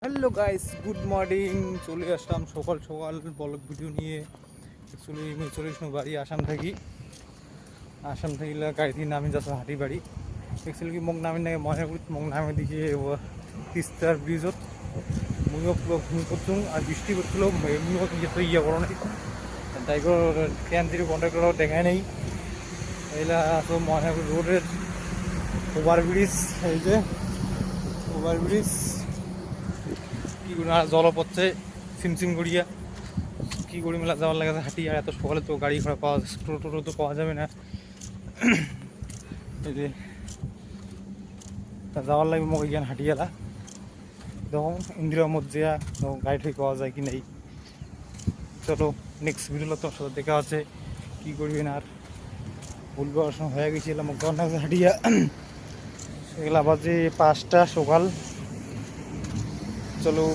Hello guys, good morning. চলে আসলাম সকাল সকাল ব্লগ ভিডিও নিয়ে। চলে আসলাম বাড়ি আসাম থেকে গাড়ি থেকে নামি যাচ্ছে হাঁটি বাড়ি। একচুয়ালি কি মোক নামি নাকি মোক নামে দিকে তিস্তার ব্রিজত মুইও ভূমি করছুম আর বৃষ্টি করছিল। এমনিও ইয়ে করো নাই, তাই ট্রেন থেকে কন্ট্রাক্টর দেখায় নেই। এইলা তো ময়নাগুড়ি রোডের ওভারব্রিজ, এই যে ওভারব্রিজ কি করি আর জল পড়ছে সিমসিম করিয়া। কি করি মেলা যাওয়ার লাগে হাঁটি, আর এত সকালে তো গাড়ি ঘোড়া পাওয়া টোটো তো পাওয়া যাবে না। এই যে যাওয়ার লাগবে মোক জ্ঞান হাঁটিয়ালা তখন ইন্দিরা মধ্যিয়া তখন গাড়ি ঠিক পাওয়া যায় কি নেই। চলো নেক্সট ভিডিও তোমার সাথে দেখা আছে। কি করবেন আর ভুলবে সময় হয়ে গেছিলাম মোক হাঁটিয়া। সেগুলা বাজে 5টা সকাল। চলো